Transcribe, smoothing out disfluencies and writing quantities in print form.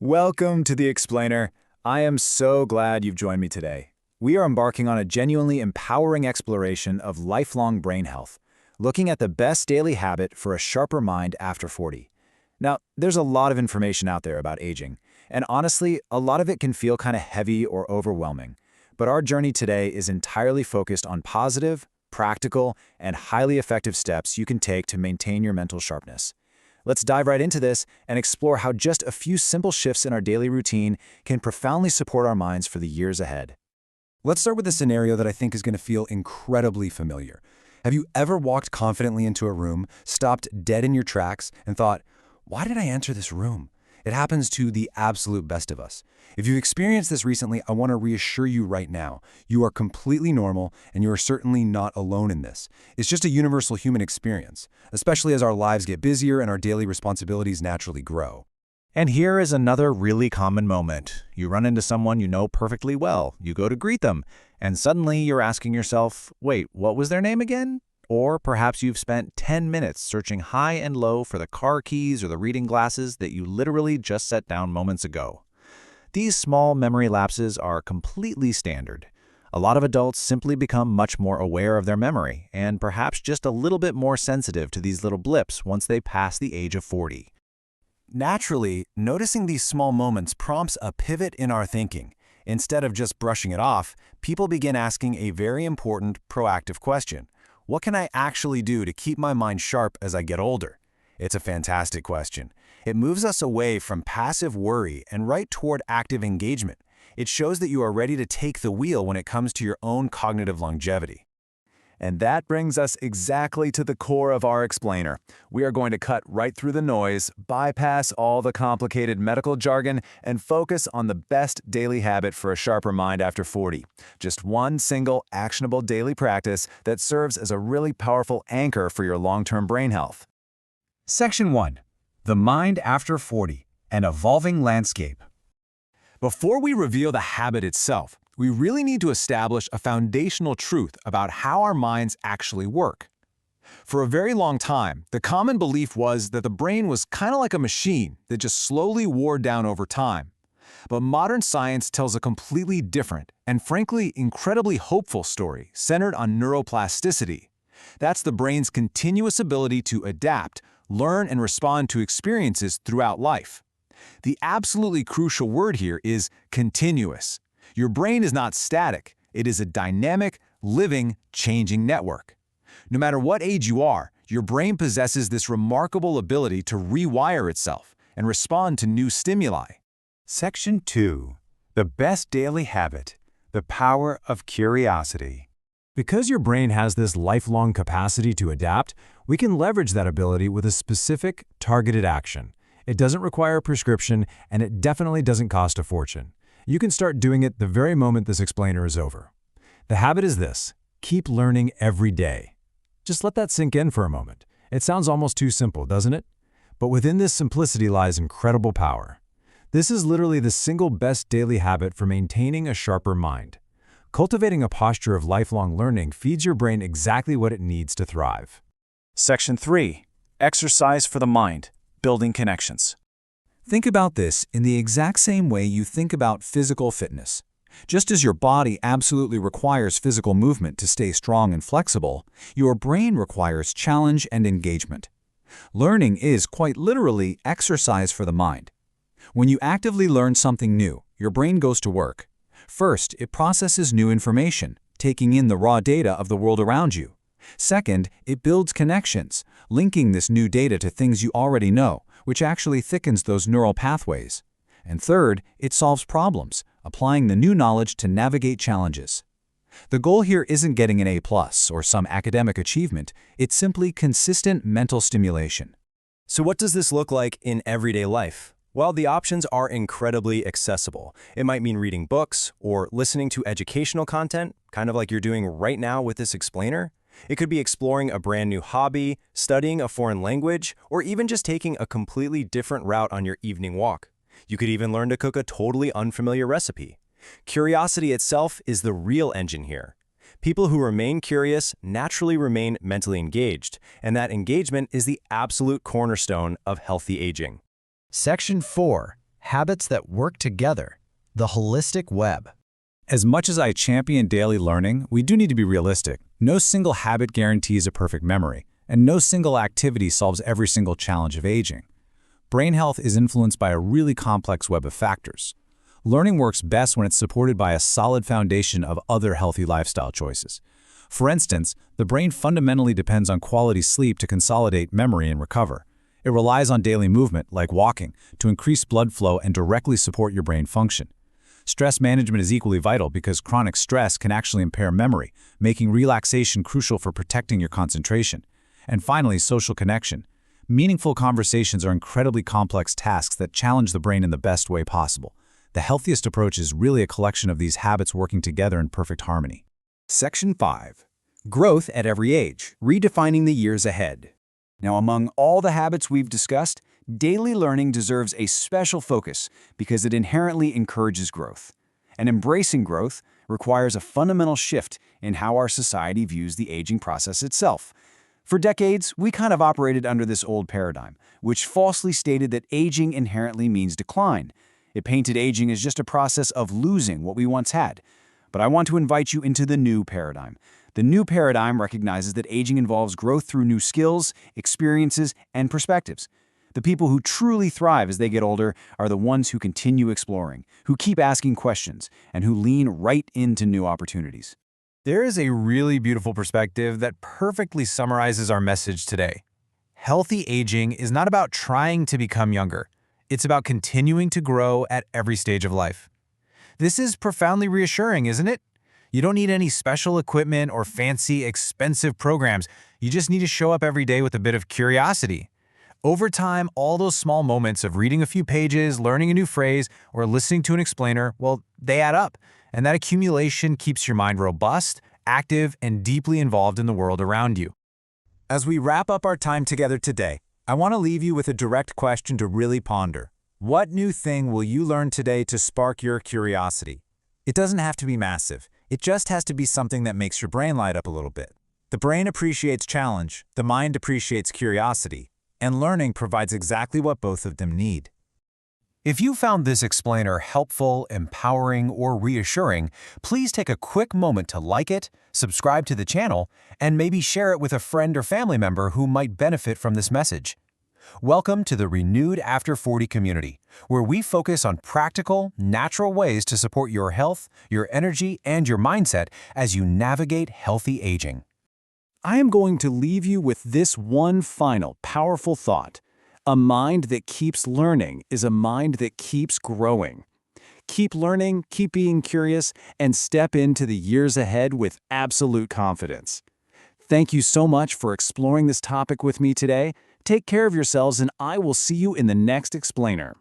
Welcome to The Explainer. I am so glad you've joined me today. We are embarking on a genuinely empowering exploration of lifelong brain health, looking at the best daily habit for a sharper mind after 40. Now, there's a lot of information out there about aging, and honestly, a lot of it can feel kind of heavy or overwhelming. But our journey today is entirely focused on positive, practical, and highly effective steps you can take to maintain your mental sharpness. Let's dive right into this and explore how just a few simple shifts in our daily routine can profoundly support our minds for the years ahead. Let's start with a scenario that I think is going to feel incredibly familiar. Have you ever walked confidently into a room, stopped dead in your tracks, and thought, why did I enter this room? It happens to the absolute best of us. If you've experienced this recently, I want to reassure you right now. You are completely normal, and you are certainly not alone in this. It's just a universal human experience, especially as our lives get busier and our daily responsibilities naturally grow. And here is another really common moment. You run into someone you know perfectly well, you go to greet them, and suddenly you're asking yourself, wait, what was their name again? Or perhaps you've spent 10 minutes searching high and low for the car keys or the reading glasses that you literally just set down moments ago. These small memory lapses are completely standard. A lot of adults simply become much more aware of their memory and perhaps just a little bit more sensitive to these little blips once they pass the age of 40. Naturally, noticing these small moments prompts a pivot in our thinking. Instead of just brushing it off, people begin asking a very important, proactive question. What can I actually do to keep my mind sharp as I get older? It's a fantastic question. It moves us away from passive worry and right toward active engagement. It shows that you are ready to take the wheel when it comes to your own cognitive longevity. And that brings us exactly to the core of our explainer. We are going to cut right through the noise, bypass all the complicated medical jargon, and focus on the best daily habit for a sharper mind after 40. Just one single, actionable daily practice that serves as a really powerful anchor for your long-term brain health. Section 1. The Mind After 40, an Evolving Landscape. Before we reveal the habit itself, we really need to establish a foundational truth about how our minds actually work. For a very long time, the common belief was that the brain was kind of like a machine that just slowly wore down over time. But modern science tells a completely different and frankly incredibly hopeful story centered on neuroplasticity. That's the brain's continuous ability to adapt, learn, and respond to experiences throughout life. The absolutely crucial word here is continuous. Your brain is not static. It is a dynamic, living, changing network. No matter what age you are, your brain possesses this remarkable ability to rewire itself and respond to new stimuli. Section 2. The Best Daily Habit, the Power of Curiosity. Because your brain has this lifelong capacity to adapt, we can leverage that ability with a specific, targeted action. It doesn't require a prescription, and it definitely doesn't cost a fortune. You can start doing it the very moment this explainer is over. The habit is this: keep learning every day. Just let that sink in for a moment. It sounds almost too simple, doesn't it? But within this simplicity lies incredible power. This is literally the single best daily habit for maintaining a sharper mind. Cultivating a posture of lifelong learning feeds your brain exactly what it needs to thrive. Section 3. Exercise for the mind, building connections. Think about this in the exact same way you think about physical fitness. Just as your body absolutely requires physical movement to stay strong and flexible, your brain requires challenge and engagement. Learning is quite literally exercise for the mind. When you actively learn something new, your brain goes to work. First, it processes new information, taking in the raw data of the world around you. Second, it builds connections, linking this new data to things you already know, which actually thickens those neural pathways. And third, it solves problems, applying the new knowledge to navigate challenges. The goal here isn't getting an A+ or some academic achievement, it's simply consistent mental stimulation. So what does this look like in everyday life? Well, the options are incredibly accessible. It might mean reading books or listening to educational content, kind of like you're doing right now with this explainer. It could be exploring a brand new hobby, studying a foreign language, or even just taking a completely different route on your evening walk. You could even learn to cook a totally unfamiliar recipe. Curiosity itself is the real engine here. People who remain curious naturally remain mentally engaged, and that engagement is the absolute cornerstone of healthy aging. Section 4. Habits that work together. The holistic web. As much as I champion daily learning, we do need to be realistic. No single habit guarantees a perfect memory, and no single activity solves every single challenge of aging. Brain health is influenced by a really complex web of factors. Learning works best when it's supported by a solid foundation of other healthy lifestyle choices. For instance, the brain fundamentally depends on quality sleep to consolidate memory and recover. It relies on daily movement, like walking, to increase blood flow and directly support your brain function. Stress management is equally vital because chronic stress can actually impair memory, making relaxation crucial for protecting your concentration. And finally, social connection. Meaningful conversations are incredibly complex tasks that challenge the brain in the best way possible. The healthiest approach is really a collection of these habits working together in perfect harmony. Section 5. Growth at every age, redefining the years ahead. Now, among all the habits we've discussed, daily learning deserves a special focus because it inherently encourages growth. And embracing growth requires a fundamental shift in how our society views the aging process itself. For decades, we kind of operated under this old paradigm, which falsely stated that aging inherently means decline. It painted aging as just a process of losing what we once had. But I want to invite you into the new paradigm. The new paradigm recognizes that aging involves growth through new skills, experiences, and perspectives. The people who truly thrive as they get older are the ones who continue exploring, who keep asking questions, and who lean right into new opportunities. There is a really beautiful perspective that perfectly summarizes our message today. Healthy aging is not about trying to become younger. It's about continuing to grow at every stage of life. This is profoundly reassuring, isn't it? You don't need any special equipment or fancy, expensive programs. You just need to show up every day with a bit of curiosity. Over time, all those small moments of reading a few pages, learning a new phrase, or listening to an explainer, well, they add up. And that accumulation keeps your mind robust, active, and deeply involved in the world around you. As we wrap up our time together today, I want to leave you with a direct question to really ponder. What new thing will you learn today to spark your curiosity? It doesn't have to be massive. It just has to be something that makes your brain light up a little bit. The brain appreciates challenge, the mind appreciates curiosity, and learning provides exactly what both of them need. If you found this explainer helpful, empowering, or reassuring, please take a quick moment to like it, subscribe to the channel, and maybe share it with a friend or family member who might benefit from this message. Welcome to the Renewed After 40 community, where we focus on practical, natural ways to support your health, your energy, and your mindset as you navigate healthy aging. I am going to leave you with this one final, powerful thought. A mind that keeps learning is a mind that keeps growing. Keep learning, keep being curious, and step into the years ahead with absolute confidence. Thank you so much for exploring this topic with me today. Take care of yourselves, and I will see you in the next explainer.